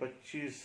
25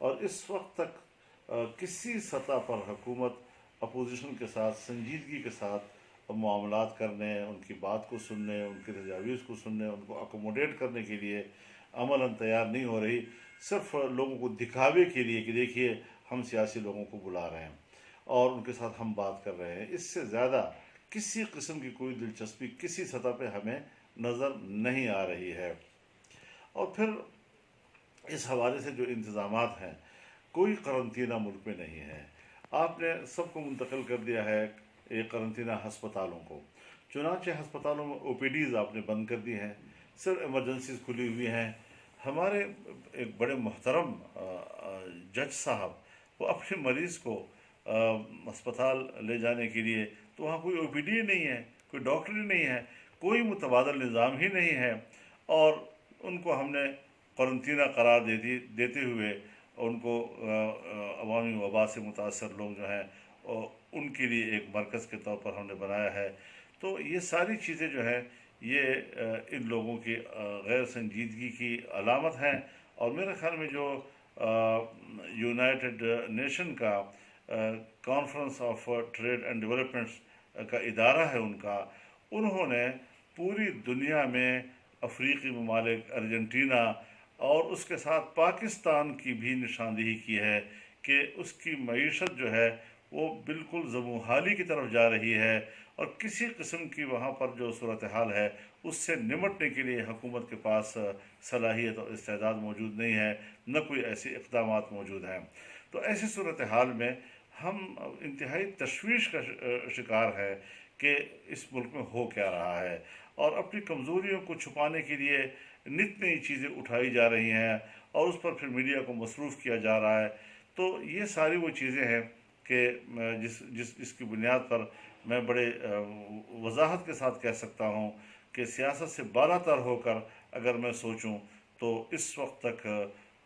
اور اس وقت تک کسی سطح پر حکومت اپوزیشن کے ساتھ سنجیدگی کے ساتھ معاملات کرنے، ان کی بات کو سننے، ان کی تجاویز کو سننے، ان کو اکوموڈیٹ کرنے کے لیے عملاً تیار نہیں ہو رہی، صرف لوگوں کو دکھاوے کے لیے کہ دیکھیے ہم سیاسی لوگوں کو بلا رہے ہیں اور ان کے ساتھ ہم بات کر رہے ہیں۔ اس سے زیادہ کسی قسم کی کوئی دلچسپی کسی سطح پہ ہمیں نظر نہیں آ رہی ہے۔ اور پھر اس حوالے سے جو انتظامات ہیں، کوئی قرنطینہ ملک میں نہیں ہے۔ آپ نے سب کو منتقل کر دیا ہے یہ قرنطینہ ہسپتالوں کو، چنانچہ ہسپتالوں میں او پی ڈیز آپ نے بند کر دی ہیں، صرف ایمرجنسیز کھلی ہوئی ہیں۔ ہمارے ایک بڑے محترم جج صاحب، وہ اپنے مریض کو ہسپتال لے جانے کے لیے، تو وہاں کوئی او پی ڈی نہیں ہے، کوئی ڈاکٹر ہی نہیں ہے، کوئی متبادل نظام ہی نہیں ہے، اور ان کو ہم نے قرنطینہ قرار دیتے ہوئے ان کو عوامی وبا سے متاثر لوگ جو ہیں ان کے لیے ایک مرکز کے طور پر ہم نے بنایا ہے۔ تو یہ ساری چیزیں جو ہیں یہ ان لوگوں کی غیر سنجیدگی کی علامت ہیں، اور میرے خیال میں جو یونائٹڈ نیشن کا conference of trade and developments کا ادارہ ہے ان کا، انہوں نے پوری دنیا میں افریقی ممالک، ارجنٹینا اور اس کے ساتھ پاکستان کی بھی نشاندہی کی ہے کہ اس کی معیشت جو ہے وہ بالکل زبونحالی کی طرف جا رہی ہے، اور کسی قسم کی وہاں پر جو صورتحال ہے اس سے نمٹنے کے لیے حکومت کے پاس صلاحیت اور استعداد موجود نہیں ہے، نہ کوئی ایسے اقدامات موجود ہیں۔ تو ایسی صورتحال میں ہم انتہائی تشویش کا شکار ہے کہ اس ملک میں ہو کیا رہا ہے، اور اپنی کمزوریوں کو چھپانے کے لیے نت نئی چیزیں اٹھائی جا رہی ہیں اور اس پر پھر میڈیا کو مصروف کیا جا رہا ہے۔ تو یہ ساری وہ چیزیں ہیں کہ جس کی بنیاد پر میں بڑے وضاحت کے ساتھ کہہ سکتا ہوں کہ سیاست سے بالا تر ہو کر اگر میں سوچوں تو اس وقت تک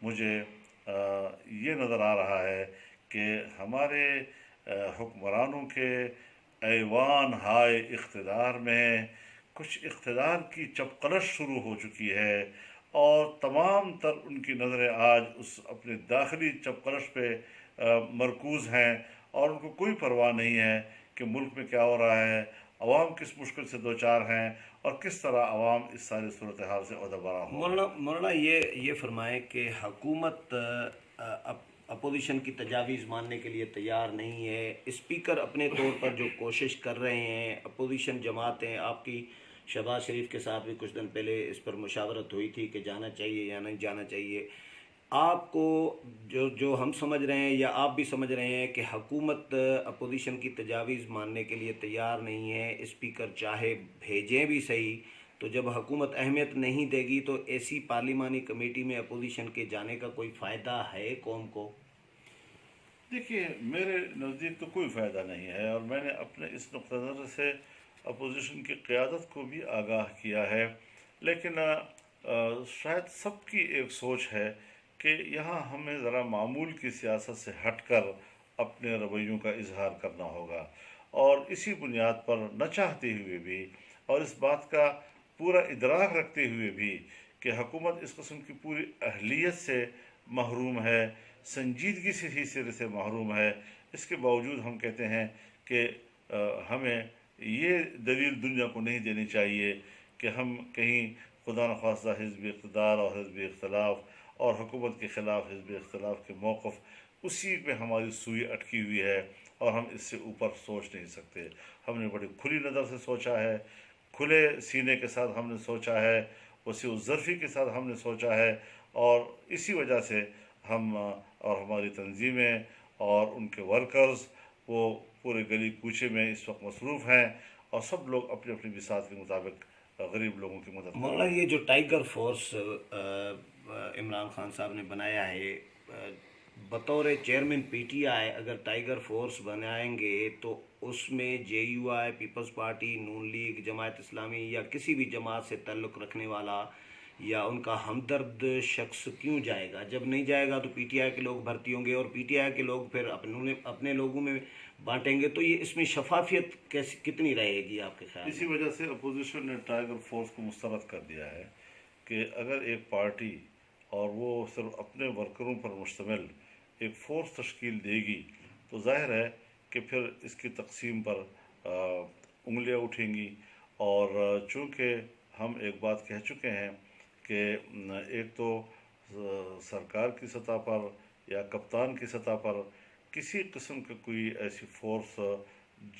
مجھے یہ نظر آ رہا ہے کہ ہمارے حکمرانوں کے ایوان ہائے اقتدار میں کچھ اقتدار کی چپقلش شروع ہو چکی ہے، اور تمام تر ان کی نظریں آج اس اپنے داخلی چپقلش پہ مرکوز ہیں، اور ان کو کوئی پرواہ نہیں ہے کہ ملک میں کیا ہو رہا ہے، عوام کس مشکل سے دوچار ہیں، اور کس طرح عوام اس ساری صورتحال سے عہدہ برا ہو رہا ہے۔ مولانا یہ فرمائیں کہ حکومت اپوزیشن کی تجاویز ماننے کے لیے تیار نہیں ہے، اسپیکر اپنے طور پر جو کوشش کر رہے ہیں، اپوزیشن جماعتیں، آپ کی شہباز شریف کے ساتھ بھی کچھ دن پہلے اس پر مشاورت ہوئی تھی کہ جانا چاہیے یا نہیں جانا چاہیے، آپ کو جو ہم سمجھ رہے ہیں یا آپ بھی سمجھ رہے ہیں کہ حکومت اپوزیشن کی تجاویز ماننے کے لیے تیار نہیں ہے، اسپیکر چاہے بھیجیں بھی صحیح، تو جب حکومت اہمیت نہیں دے گی تو ایسی پارلیمانی کمیٹی میں اپوزیشن کے جانے کا کوئی فائدہ ہے قوم کو؟ دیکھیے، میرے نزدیک تو کوئی فائدہ نہیں ہے، اور میں نے اپنے اس نقطہ نظر سے اپوزیشن کی قیادت کو بھی آگاہ کیا ہے، لیکن شاید سب کی ایک سوچ ہے کہ یہاں ہمیں ذرا معمول کی سیاست سے ہٹ کر اپنے رویوں کا اظہار کرنا ہوگا، اور اسی بنیاد پر نہ چاہتے ہوئے بھی اور اس بات کا پورا ادراک رکھتے ہوئے بھی کہ حکومت اس قسم کی پوری اہلیت سے محروم ہے، سنجیدگی سے ہی سرے سے محروم ہے، اس کے باوجود ہم کہتے ہیں کہ ہمیں یہ دلیل دنیا کو نہیں دینی چاہیے کہ ہم کہیں خدا نخواستہ حزب اقتدار اور حزب اختلاف اور حکومت کے خلاف حزب اختلاف کے موقف اسی پہ ہماری سوئی اٹکی ہوئی ہے، اور ہم اس سے اوپر سوچ نہیں سکتے۔ ہم نے بڑی کھلی نظر سے سوچا ہے، کھلے سینے کے ساتھ ہم نے سوچا ہے، وسیع الظرفی کے ساتھ ہم نے سوچا ہے، اور اسی وجہ سے ہم اور ہماری تنظیمیں اور ان کے ورکرز وہ پورے گلی کوچے میں اس وقت مصروف ہیں، اور سب لوگ اپنی اپنی بساط کے مطابق غریب لوگوں کی مدد کر رہے مولانا ہیں۔ یہ جو ٹائیگر فورس عمران خان صاحب نے بنایا ہے، بطور چیئرمین پی ٹی آئی اگر ٹائیگر فورس بنائیں گے تو اس میں جے یو آئی، پیپلز پارٹی، نون لیگ، جماعت اسلامی یا کسی بھی جماعت سے تعلق رکھنے والا یا ان کا ہمدرد شخص کیوں جائے گا؟ جب نہیں جائے گا تو پی ٹی آئی کے لوگ بھرتی ہوں گے، اور پی ٹی آئی کے لوگ پھر اپنے لوگوں میں بانٹیں گے، تو یہ اس میں شفافیت کتنی رہے گی آپ کے خیال اسی میں؟ وجہ سے اپوزیشن نے ٹائیگر فورس کو مسترد کر دیا ہے کہ اگر ایک پارٹی اور وہ صرف اپنے ورکروں پر مشتمل ایک فورس تشکیل دے گی تو ظاہر ہے کہ پھر اس کی تقسیم پر انگلیاں اٹھیں گی. اور چونکہ ہم ایک بات کہہ چکے ہیں کہ ایک تو سرکار کی سطح پر یا کپتان کی سطح پر کسی قسم کا کوئی ایسی فورس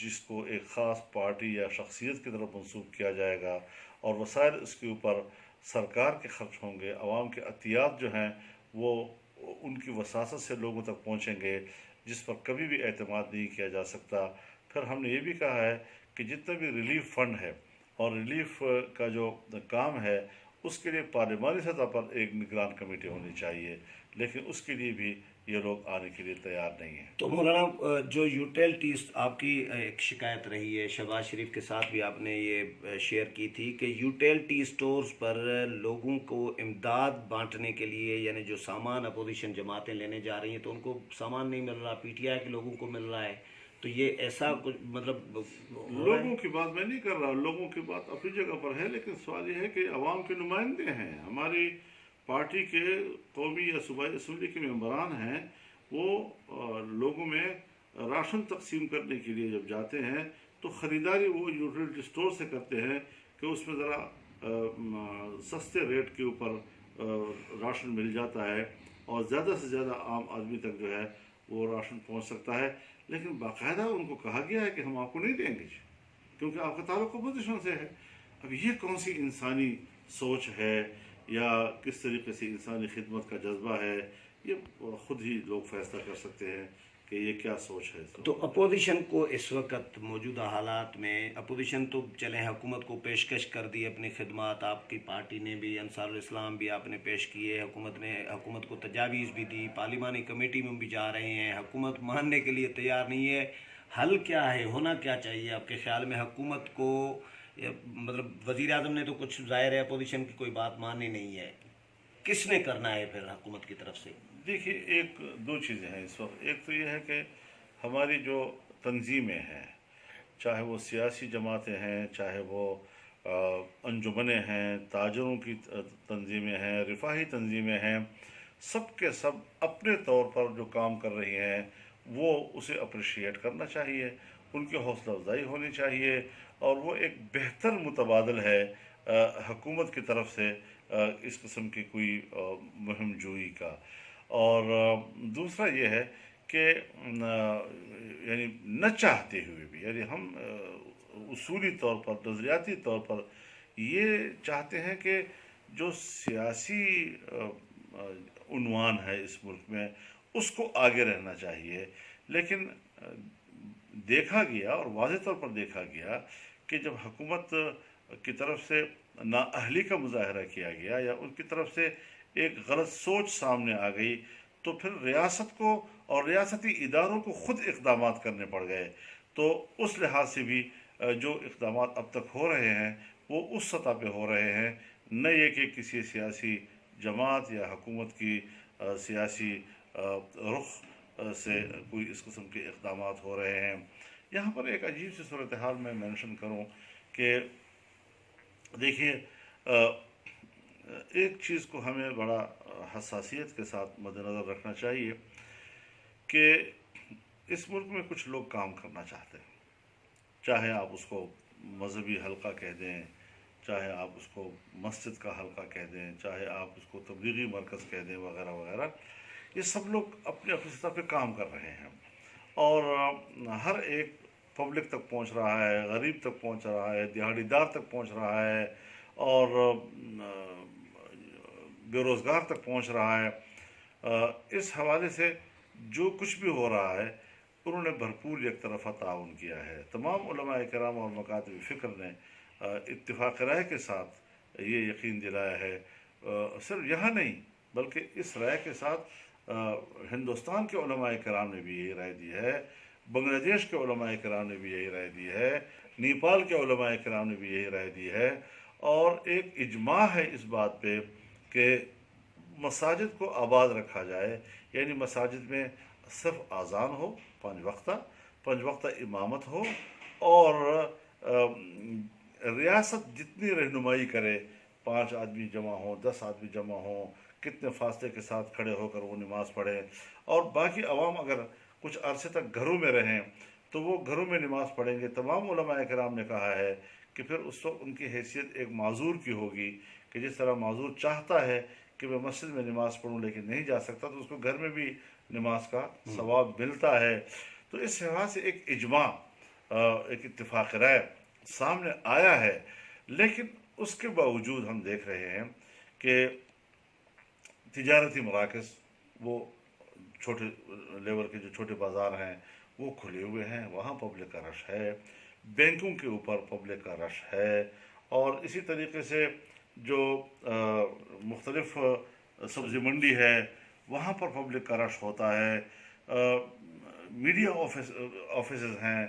جس کو ایک خاص پارٹی یا شخصیت کی طرف منسوب کیا جائے گا اور وسائل اس کے اوپر سرکار کے خرچ ہوں گے، عوام کے عطیات جو ہیں وہ ان کی وساست سے لوگوں تک پہنچیں گے، جس پر کبھی بھی اعتماد نہیں کیا جا سکتا. پھر ہم نے یہ بھی کہا ہے کہ جتنا بھی ریلیف فنڈ ہے اور ریلیف کا جو کام ہے اس کے لیے پارلیمانی سطح پر ایک نگران کمیٹی ہونی چاہیے، لیکن اس کے لیے بھی یہ لوگ آنے کے لیے تیار نہیں ہیں. تو مولانا جو یوٹیلٹیز آپ کی ایک شکایت رہی ہے، شہباز شریف کے ساتھ بھی آپ نے یہ شیئر کی تھی کہ یوٹیلٹی سٹورز پر لوگوں کو امداد بانٹنے کے لیے، یعنی جو سامان اپوزیشن جماعتیں لینے جا رہی ہیں تو ان کو سامان نہیں مل رہا، پی ٹی آئی کے لوگوں کو مل رہا ہے، تو یہ ایسا کچھ مطلب لوگوں کی بات میں نہیں کر رہا، لوگوں کی بات اپنی جگہ پر ہے، لیکن سوال یہ ہے کہ عوام کے نمائندے ہیں، ہماری پارٹی کے قومی یا صوبائی اسمبلی کے ممبران ہیں، وہ لوگوں میں راشن تقسیم کرنے کے لیے جب جاتے ہیں تو خریداری وہ یوٹیلٹی سٹور سے کرتے ہیں کہ اس میں ذرا سستے ریٹ کے اوپر راشن مل جاتا ہے اور زیادہ سے زیادہ عام آدمی تک جو ہے وہ راشن پہنچ سکتا ہے. لیکن باقاعدہ ان کو کہا گیا ہے کہ ہم آپ کو نہیں دیں گے کیونکہ آپ کا تعلق اپوزیشن سے ہے. اب یہ کون سی انسانی سوچ ہے یا کس طریقے سے انسانی خدمت کا جذبہ ہے، یہ خود ہی لوگ فیصلہ کر سکتے ہیں کہ یہ کیا سوچ ہے. تو اپوزیشن کو اس وقت موجودہ حالات میں، اپوزیشن تو چلے حکومت کو پیشکش کر دی اپنی خدمات، آپ کی پارٹی نے بھی، انصار الاسلام بھی آپ نے پیش کیے، حکومت نے حکومت کو تجاویز بھی دی، پارلیمانی کمیٹی میں بھی جا رہے ہیں، حکومت ماننے کے لیے تیار نہیں ہے. حل کیا ہے، ہونا کیا چاہیے آپ کے خیال میں حکومت کو؟ مطلب وزیر اعظم نے تو کچھ ظاہر ہے اپوزیشن کی کوئی بات مانی نہیں ہے، کس نے کرنا ہے پھر حکومت کی طرف سے؟ دیکھیے ایک دو چیزیں ہیں اس وقت. ایک تو یہ ہے کہ ہماری جو تنظیمیں ہیں، چاہے وہ سیاسی جماعتیں ہیں، چاہے وہ انجمنیں ہیں، تاجروں کی تنظیمیں ہیں، رفاہی تنظیمیں ہیں، سب کے سب اپنے طور پر جو کام کر رہی ہیں وہ اسے اپریشیٹ کرنا چاہیے، ان کی حوصلہ افزائی ہونی چاہیے، اور وہ ایک بہتر متبادل ہے حکومت کی طرف سے اس قسم کی کوئی مہم جوئی کا. اور دوسرا یہ ہے کہ یعنی نہ چاہتے ہوئے بھی، یعنی ہم اصولی طور پر، نظریاتی طور پر یہ چاہتے ہیں کہ جو سیاسی عنوان ہے اس ملک میں اس کو آگے رہنا چاہیے. لیکن دیکھا گیا اور واضح طور پر دیکھا گیا کہ جب حکومت کی طرف سے نااہلی کا مظاہرہ کیا گیا یا ان کی طرف سے ایک غلط سوچ سامنے آ گئی تو پھر ریاست کو اور ریاستی اداروں کو خود اقدامات کرنے پڑ گئے. تو اس لحاظ سے بھی جو اقدامات اب تک ہو رہے ہیں وہ اس سطح پہ ہو رہے ہیں، نہ یہ کہ کسی سیاسی جماعت یا حکومت کی سیاسی رخ سے کوئی اس قسم کے اقدامات ہو رہے ہیں. یہاں پر ایک عجیب سی صورتحال میں مینشن کروں کہ دیکھیے ایک چیز کو ہمیں بڑا حساسیت کے ساتھ مد نظر رکھنا چاہیے کہ اس ملک میں کچھ لوگ کام کرنا چاہتے ہیں، چاہے آپ اس کو مذہبی حلقہ کہہ دیں، چاہے آپ اس کو مسجد کا حلقہ کہہ دیں، چاہے آپ اس کو تبلیغی مرکز کہہ دیں وغیرہ وغیرہ. یہ سب لوگ اپنے اپنی سطح پہ کام کر رہے ہیں اور ہر ایک پبلک تک پہنچ رہا ہے، غریب تک پہنچ رہا ہے، دیہڑی دار تک پہنچ رہا ہے اور بے روزگار تک پہنچ رہا ہے. اس حوالے سے جو کچھ بھی ہو رہا ہے انہوں نے بھرپور یک طرفہ تعاون کیا ہے. تمام علماء کرام اور مکاتب فکر نے اتفاق رائے کے ساتھ یہ یقین دلایا ہے، صرف یہاں نہیں بلکہ اس رائے کے ساتھ ہندوستان کے علماء کرام نے بھی یہی رائے دی ہے، بنگلہ دیش کے علماء کرام نے بھی یہی رائے دی ہے، نیپال کے علماء کرام نے بھی یہی رائے دی ہے. اور ایک اجماع ہے اس بات پہ کہ مساجد کو آباد رکھا جائے، یعنی مساجد میں صرف اذان ہو، 5 وقتہ امامت ہو اور ریاست جتنی رہنمائی کرے، 5 آدمی جمع ہوں، 10 آدمی جمع ہوں، کتنے فاصلے کے ساتھ کھڑے ہو کر وہ نماز پڑھیں، اور باقی عوام اگر کچھ عرصے تک گھروں میں رہیں تو وہ گھروں میں نماز پڑھیں گے۔ تمام علماء کرام نے کہا ہے کہ پھر اس وقت ان کی حیثیت ایک معذور کی ہوگی، کہ جس طرح معذور چاہتا ہے کہ میں مسجد میں نماز پڑھوں لیکن نہیں جا سکتا، تو اس کو گھر میں بھی نماز کا ثواب ملتا ہے۔ تو اس لحاظ سے ایک اجماع، ایک اتفاق رائے سامنے آیا ہے، لیکن اس کے باوجود ہم دیکھ رہے ہیں کہ تجارتی مراکز، وہ چھوٹے لیول کے جو چھوٹے بازار ہیں وہ کھلے ہوئے ہیں، وہاں پبلک کا رش ہے، بینکوں کے اوپر پبلک کا رش ہے، اور اسی طریقے سے جو مختلف سبزی منڈی ہے وہاں پر پبلک کا رش ہوتا ہے، میڈیا آفیسز ہیں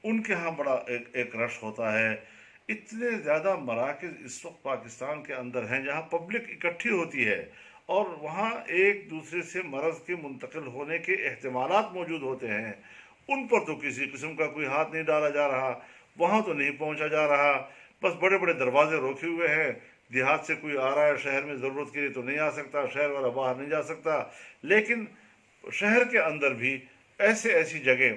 ان کے ہاں بڑا ایک رش ہوتا ہے۔ اتنے زیادہ مراکز اس وقت پاکستان کے اندر ہیں جہاں پبلک اکٹھی ہوتی ہے، اور وہاں ایک دوسرے سے مرض کے منتقل ہونے کے احتمالات موجود ہوتے ہیں، ان پر تو کسی قسم کا کوئی ہاتھ نہیں ڈالا جا رہا، وہاں تو نہیں پہنچا جا رہا، بس بڑے بڑے دروازے روکے ہوئے ہیں۔ دیہات سے کوئی آ رہا ہے شہر میں ضرورت کے لیے تو نہیں آ سکتا، شہر والا باہر نہیں جا سکتا، لیکن شہر کے اندر بھی ایسی جگہ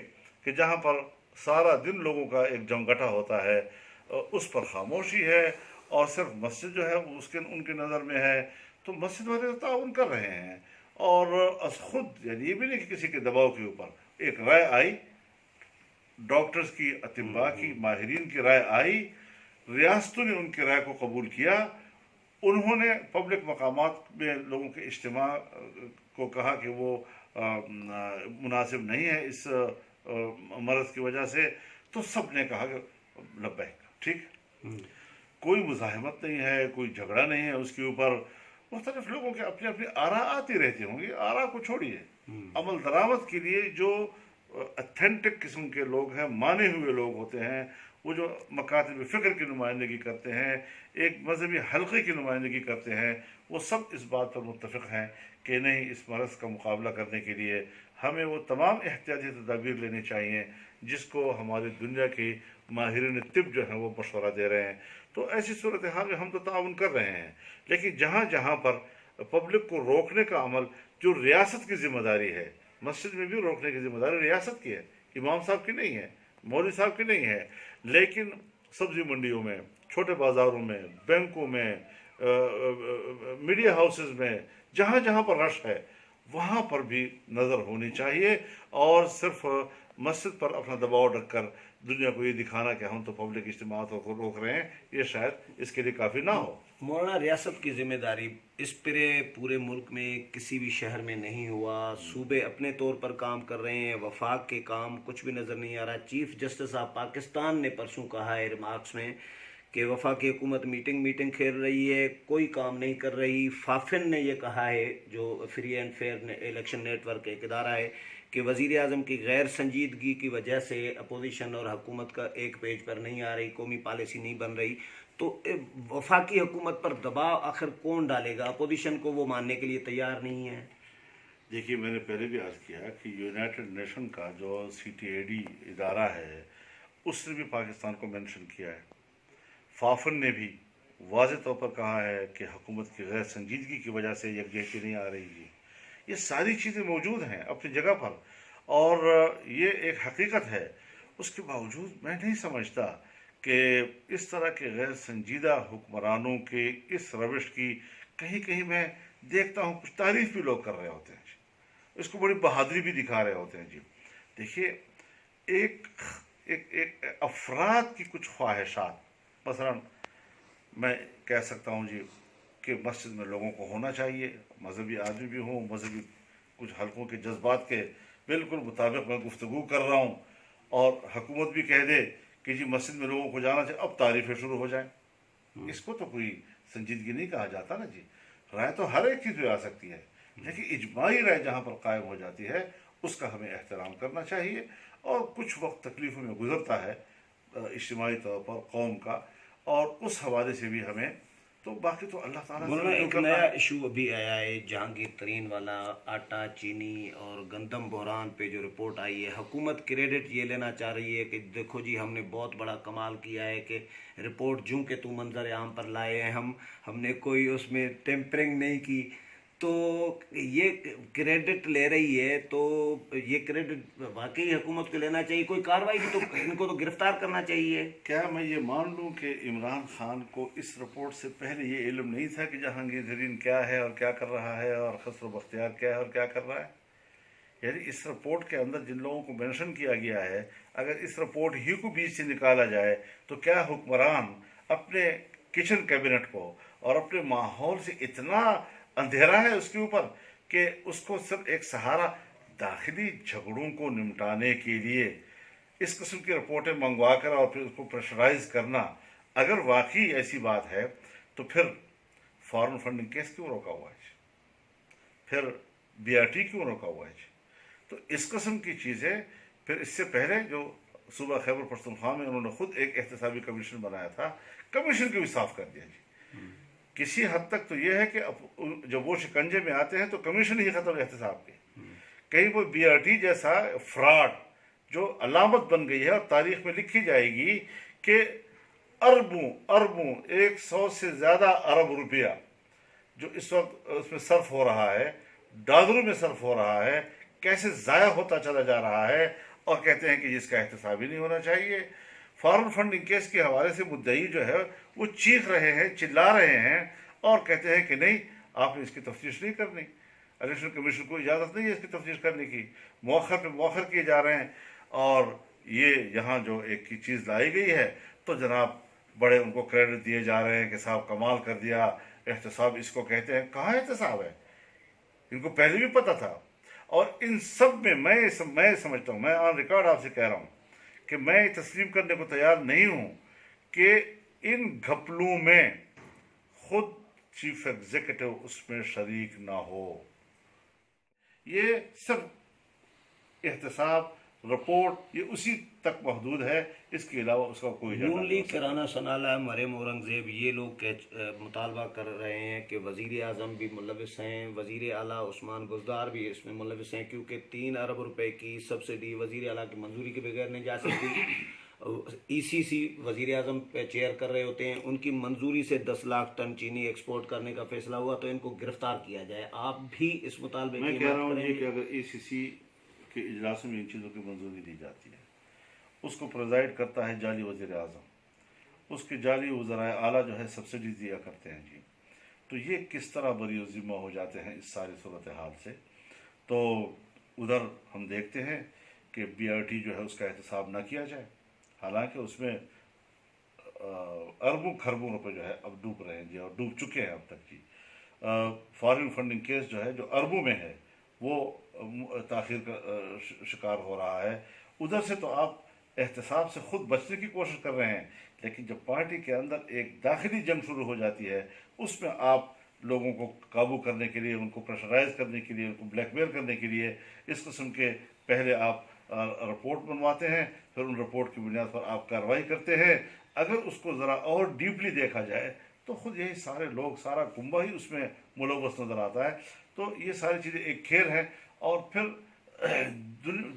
کہ جہاں پر سارا دن لوگوں کا ایک جمگٹا ہوتا ہے، اس پر خاموشی ہے، اور صرف مسجد جو ہے ان کے نظر میں ہے، تو مسجد والے تعاون کر رہے ہیں، اور از خود، یعنی یہ بھی نہیں کہ کسی کے دباؤ کے اوپر، ایک رائے آئی، ڈاکٹرز کی، اطباء کی، ماہرین کی رائے آئی، ریاستوں نے ان کی رائے کو قبول کیا، انہوں نے پبلک مقامات میں لوگوں کے اجتماع کو کہا کہ وہ مناسب نہیں ہے اس مرض کی وجہ سے، تو سب نے کہا کہ لبیک، ٹھیک، کوئی مزاحمت نہیں ہے، کوئی جھگڑا نہیں ہے اس کے اوپر۔ مختلف لوگوں کے اپنی اپنی آراء آتی رہتی ہوں گی، آراء کو چھوڑیے، عمل درآمد کے لیے جو اتھینٹک قسم کے لوگ ہیں، مانے ہوئے لوگ ہوتے ہیں، وہ جو مکاتب فکر کی نمائندگی کرتے ہیں، ایک مذہبی حلقے کی نمائندگی کرتے ہیں، وہ سب اس بات پر متفق ہیں کہ نہیں، اس مرض کا مقابلہ کرنے کے لیے ہمیں وہ تمام احتیاطی تدابیر لینی چاہیے جس کو ہماری دنیا کی ماہرین طب جو ہیں وہ مشورہ دے رہے ہیں۔ تو ایسی صورتحال میں ہم تو تعاون کر رہے ہیں، لیکن جہاں جہاں پر پبلک کو روکنے کا عمل جو ریاست کی ذمہ داری ہے، مسجد میں بھی روکنے کی ذمہ داری ریاست کی ہے، امام صاحب کی نہیں ہے، مولوی صاحب کی نہیں ہے، لیکن سبزی منڈیوں میں، چھوٹے بازاروں میں، بینکوں میں، میڈیا ہاؤسز میں، جہاں جہاں پر رش ہے وہاں پر بھی نظر ہونی چاہیے، اور صرف مسجد پر اپنا دباؤ رکھ کر دنیا کو یہ دکھانا کہ ہم تو پبلک اجتماعات کو روک رہے ہیں، یہ شاید اس کے لیے کافی نہ ہو۔ مولانا، ریاست کی ذمہ داری اس پورے ملک میں کسی بھی شہر میں نہیں ہوا، صوبے اپنے طور پر کام کر رہے ہیں، وفاق کے کام کچھ بھی نظر نہیں آ رہا۔ چیف جسٹس آف پاکستان نے پرسوں کہا ہے ریمارکس میں کہ وفاقی حکومت میٹنگ کھیل رہی ہے، کوئی کام نہیں کر رہی۔ فافن نے یہ کہا ہے، جو free and fair election network ایک ادارہ ہے، کہ وزیر اعظم کی غیر سنجیدگی کی وجہ سے اپوزیشن اور حکومت کا ایک پیج پر نہیں آ رہی، قومی پالیسی نہیں بن رہی۔ تو وفاقی حکومت پر دباؤ آخر کون ڈالے گا؟ اپوزیشن کو وہ ماننے کے لیے تیار نہیں ہے۔ دیکھیے، میں نے پہلے بھی عرض کیا کہ یونائٹڈ نیشن کا جو CTAD ادارہ ہے اس نے بھی پاکستان کو مینشن کیا ہے، فافن نے بھی واضح طور پر کہا ہے کہ حکومت کی غیر سنجیدگی کی وجہ سے یکجہتی نہیں آ رہی ہے۔ یہ ساری چیزیں موجود ہیں اپنی جگہ پر، اور یہ ایک حقیقت ہے۔ اس کے باوجود میں نہیں سمجھتا کہ اس طرح کے غیر سنجیدہ حکمرانوں کے اس روش کی کہیں کہیں میں دیکھتا ہوں کچھ تعریف بھی لوگ کر رہے ہوتے ہیں، اس کو بڑی بہادری بھی دکھا رہے ہوتے ہیں۔ جی دیکھیے، ایک افراد کی کچھ خواہشات، مثلا میں کہہ سکتا ہوں جی کہ مسجد میں لوگوں کو ہونا چاہیے، مذہبی آدمی بھی ہوں، مذہبی کچھ حلقوں کے جذبات کے بالکل مطابق میں گفتگو کر رہا ہوں، اور حکومت بھی کہہ دے کہ جی مسجد میں لوگوں کو جانا چاہیے، اب تعریفیں شروع ہو جائیں، اس کو تو کوئی سنجیدگی نہیں کہا جاتا نا جی۔ رائے تو ہر ایک چیز پہ آ سکتی ہے، لیکن اجماعی رائے جہاں پر قائم ہو جاتی ہے اس کا ہمیں احترام کرنا چاہیے، اور کچھ وقت تکلیفوں میں گزرتا ہے اجتماعی طور پر قوم کا، اور اس حوالے سے بھی ہمیں تو باقی تو اللہ تعالیٰ سے مولانا جو ایک کرنا نیا ہے۔ ایشو ابھی آیا ہے جہانگیر ترین والا، آٹا چینی اور گندم بحران پہ جو رپورٹ آئی ہے، حکومت کریڈٹ یہ لینا چاہ رہی ہے کہ دیکھو جی ہم نے بہت بڑا کمال کیا ہے کہ رپورٹ جوں کہ تو منظر عام پر لائے ہیں، ہم نے کوئی اس میں ٹیمپرنگ نہیں کی، تو یہ کریڈٹ لے رہی ہے، تو یہ کریڈٹ واقعی حکومت کو لینا چاہیے، کوئی کارروائی بھی تو ان کو تو گرفتار کرنا چاہیے۔ کیا میں یہ مان لوں کہ عمران خان کو اس رپورٹ سے پہلے یہ علم نہیں تھا کہ جہانگیر ترین کیا ہے اور کیا کر رہا ہے، اور خسرو بختیار کیا ہے اور کیا کر رہا ہے؟ یعنی اس رپورٹ کے اندر جن لوگوں کو مینشن کیا گیا ہے، اگر اس رپورٹ ہی کو بیچ سے نکالا جائے تو کیا حکمران اپنے کچن کیبنٹ کو اور اپنے ماحول سے اتنا اندھیرا ہے اس کے اوپر کہ اس کو صرف ایک سہارا داخلی جھگڑوں کو نمٹانے کے لیے اس قسم کی رپورٹیں منگوا کر اور پھر اس کو پریشرائز کرنا، اگر واقعی ایسی بات ہے تو پھر فارن فنڈنگ کیس کیوں روکا ہوا ہے؟ پھر بی آر ٹی کیوں روکا ہوا ہے؟ تو اس قسم کی چیزیں، پھر اس سے پہلے جو صوبہ خیبر پختونخوا میں انہوں نے خود ایک احتسابی کمیشن بنایا تھا، کمیشن کو بھی صاف کر دیا جی۔ کسی حد تک تو یہ ہے کہ جب وہ شکنجے میں آتے ہیں تو کمیشن ہی ختم احتساب کے، کہیں وہ بی آر ٹی جیسا فراڈ جو علامت بن گئی ہے اور تاریخ میں لکھی جائے گی کہ اربوں 100 سے زیادہ ارب روپیہ جو اس وقت اس میں صرف ہو رہا ہے، ڈالروں میں صرف ہو رہا ہے، کیسے ضائع ہوتا چلا جا رہا ہے، اور کہتے ہیں کہ اس کا احتساب ہی نہیں ہونا چاہیے۔ فارن فنڈنگ کیس کے حوالے سے مدعی جو ہے وہ چیخ رہے ہیں، چلا رہے ہیں اور کہتے ہیں کہ نہیں، آپ نے اس کی تفتیش نہیں کرنی، الیکشن کمیشن کو اجازت نہیں ہے اس کی تفتیش کرنے کی، موخر پہ موخر کیے جا رہے ہیں۔ اور یہ یہاں جو ایک چیز لائی گئی ہے تو جناب بڑے ان کو کریڈٹ دیے جا رہے ہیں کہ صاحب کمال کر دیا، احتساب اس کو کہتے ہیں۔ کہاں احتساب ہے؟ ان کو پہلے بھی پتہ تھا۔ اور ان سب میں میں سمجھتا ہوں، میں آن ریکارڈ آپ سے کہہ رہا ہوں کہ میں تسلیم کرنے کو تیار نہیں ہوں کہ ان گھپلوں میں خود چیف ایگزیکٹو اس میں شریک نہ ہو۔ یہ صرف احتساب رپورٹ یہ اسی تک محدود ہے، اس کے علاوہ اس کا کوئی ایجنڈا نون نہیں لیگ ہو سکتا۔ کرانا سنالا، مریم اورنگزیب، یہ لوگ مطالبہ کر رہے ہیں کہ وزیر اعظم بھی ملوث ہیں، وزیر اعلیٰ عثمان بزدار بھی اس میں ملوث ہیں، کیونکہ 3 ارب روپے کی سبسڈی وزیر اعلیٰ کی منظوری کے بغیر نہیں جا سکتی۔ ای سی سی وزیر اعظم پہ چیئر کر رہے ہوتے ہیں، ان کی منظوری سے 10 لاکھ ٹن چینی ایکسپورٹ کرنے کا فیصلہ ہوا تو ان کو گرفتار کیا جائے۔ آپ بھی اس مطالبے میں کی کہہ رہا حمایت ہوں کریں یہ گے؟ کہ اگر ای سی سی کے اجلاس میں ان چیزوں کی منظوری دی جاتی ہے، اس کو پریزائڈ کرتا ہے جعلی وزیر اعظم، اس کے جعلی وزرائے اعلیٰ جو ہے سبسڈی دیا کرتے ہیں جی، تو یہ کس طرح بری ذمہ ہو جاتے ہیں اس ساری صورتحال سے۔ تو ادھر ہم دیکھتے ہیں کہ بی آر ٹی جو ہے اس کا احتساب نہ کیا جائے، حالانکہ اس میں اربوں خربوں روپے جو ہے اب ڈوب رہے ہیں جی، اور ڈوب چکے ہیں اب تک جی۔ فارن فنڈنگ کیس جو ہے جو اربوں میں ہے وہ تاخیر کا شکار ہو رہا ہے۔ ادھر سے تو آپ احتساب سے خود بچنے کی کوشش کر رہے ہیں، لیکن جب پارٹی کے اندر ایک داخلی جنگ شروع ہو جاتی ہے، اس میں آپ لوگوں کو قابو کرنے کے لیے، ان کو پریشرائز کرنے کے لیے، ان کو بلیک میل کرنے کے لیے اس قسم کے پہلے آپ رپورٹ بنواتے ہیں، پھر ان رپورٹ کی بنیاد پر آپ کارروائی کرتے ہیں۔ اگر اس کو ذرا اور ڈیپلی دیکھا جائے تو خود یہی سارے لوگ، سارا کنبہ ہی اس میں ملوث نظر آتا ہے۔ تو یہ ساری چیزیں ایک کھیل ہے، اور پھر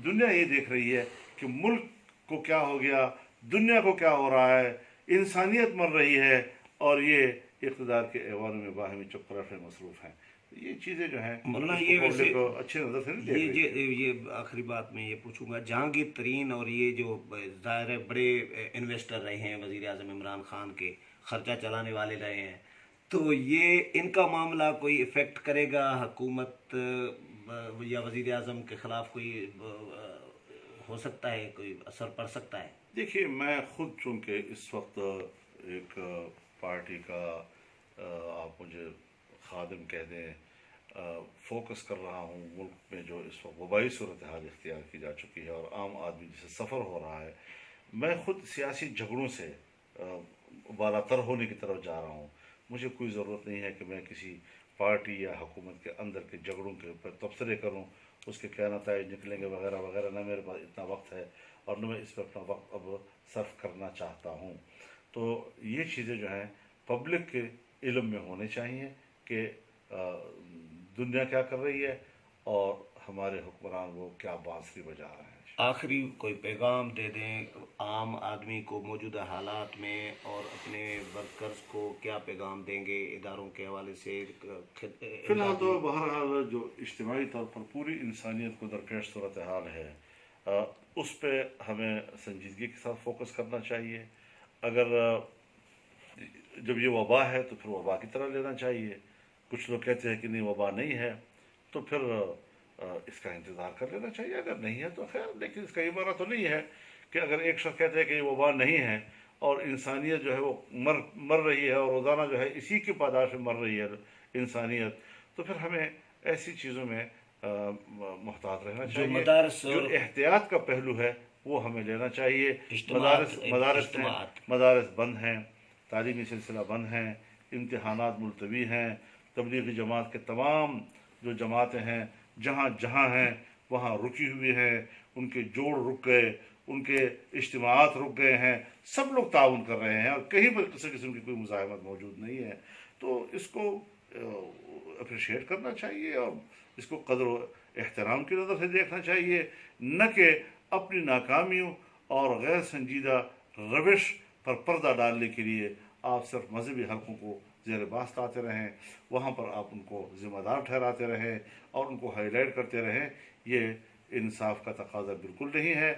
دنیا یہ دیکھ رہی ہے کہ ملک کو کیا ہو گیا، دنیا کو کیا ہو رہا ہے، انسانیت مر رہی ہے، اور یہ اقتدار کے ایوانوں میں باہمی چپراٹ میں مصروف ہیں۔ یہ چیزیں جو ہیں مولانا اس کو یہ ویسے پبلک کو اچھے نظر سے نہیں دیکھ رہی ہے۔ یہ آخری بات میں یہ پوچھوں گا، جہانگیر ترین اور یہ جو ظاہر ہے بڑے انویسٹر رہے ہیں وزیر اعظم عمران خان کے، خرچہ چلانے والے رہے ہیں، تو یہ ان کا معاملہ کوئی افیکٹ کرے گا حکومت یا وزیر اعظم کے خلاف؟ کوئی ہو سکتا ہے، کوئی اثر پڑ سکتا ہے؟ دیکھیے، میں خود چونکہ اس وقت ایک پارٹی کا آپ مجھے خادم کہہ دیں، فوکس کر رہا ہوں ملک میں جو اس وقت وبائی صورتحال اختیار کی جا چکی ہے اور عام آدمی جسے سفر ہو رہا ہے، میں خود سیاسی جھگڑوں سے بالا تر ہونے کی طرف جا رہا ہوں۔ مجھے کوئی ضرورت نہیں ہے کہ میں کسی پارٹی یا حکومت کے اندر کے جھگڑوں کے اوپر تبصرے کروں، اس کے کیا نتائج نکلیں گے وغیرہ وغیرہ، نہ میرے پاس اتنا وقت ہے اور نہ میں اس پہ اپنا وقت اب صرف کرنا چاہتا ہوں۔ تو یہ چیزیں جو ہیں پبلک کے علم میں ہونے چاہیے کہ دنیا کیا کر رہی ہے اور ہمارے حکمران وہ کیا بانسری بجا رہے ہیں۔ آخری کوئی پیغام دے دیں عام آدمی کو موجودہ حالات میں، اور اپنے ورکرز کو کیا پیغام دیں گے اداروں کے حوالے سے؟ فی الحال تو بہرحال جو اجتماعی طور پر پوری انسانیت کو درپیش صورتحال ہے اس پہ ہمیں سنجیدگی کے ساتھ فوکس کرنا چاہیے۔ اگر جب یہ وبا ہے تو پھر وبا کی طرح لینا چاہیے۔ کچھ لوگ کہتے ہیں کہ نہیں وبا نہیں ہے تو پھر اس کا انتظار کر لینا چاہیے، اگر نہیں ہے تو خیر، لیکن اس کا یہ معنی تو نہیں ہے کہ اگر ایک شخص کہتے ہیں کہ یہ وبا نہیں ہے اور انسانیت جو ہے وہ مر رہی ہے اور روزانہ جو ہے اسی کی پاداش میں مر رہی ہے انسانیت، تو پھر ہمیں ایسی چیزوں میں محتاط رہنا چاہیے۔ جو احتیاط کا پہلو ہے وہ ہمیں لینا چاہیے۔ مدارس بند ہیں، تعلیمی سلسلہ بند ہیں، امتحانات ملتوی ہیں، تبلیغی جماعت کے تمام جو جماعتیں ہیں جہاں ہیں وہاں رکی ہوئی ہیں، ان کے جوڑ رک گئے، ان کے اجتماعات رک گئے ہیں، سب لوگ تعاون کر رہے ہیں اور کہیں پر کسی قسم کی کوئی مزاحمت موجود نہیں ہے۔ تو اس کو اپریشیٹ کرنا چاہیے اور اس کو قدر و احترام کی نظر سے دیکھنا چاہیے، نہ کہ اپنی ناکامیوں اور غیر سنجیدہ روش پر پردہ ڈالنے کے لیے آپ صرف مذہبی حلقوں کو زیر بحث لاتے رہیں، وہاں پر آپ ان کو ذمہ دار ٹھہراتے رہیں اور ان کو ہائی لائٹ کرتے رہیں۔ یہ انصاف کا تقاضا بالکل نہیں ہے۔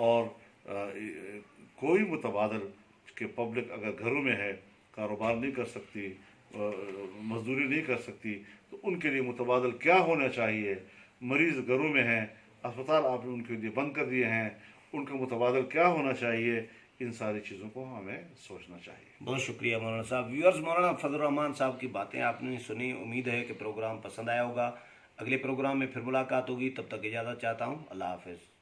اور کوئی متبادل کہ پبلک اگر گھروں میں ہے، کاروبار نہیں کر سکتی، مزدوری نہیں کر سکتی، تو ان کے لیے متبادل کیا ہونا چاہیے؟ مریض گھروں میں ہیں، اسپتال آپ نے ان کے لیے بند کر دیے ہیں، ان کا متبادل کیا ہونا چاہیے؟ ان ساری چیزوں کو ہمیں سوچنا چاہیے۔ بہت شکریہ مولانا صاحب۔ ویورز، مولانا فضل الرحمان صاحب کی باتیں آپ نے سنی، امید ہے کہ پروگرام پسند آیا ہوگا۔ اگلے پروگرام میں پھر ملاقات ہوگی، تب تک اجازت چاہتا ہوں، اللہ حافظ۔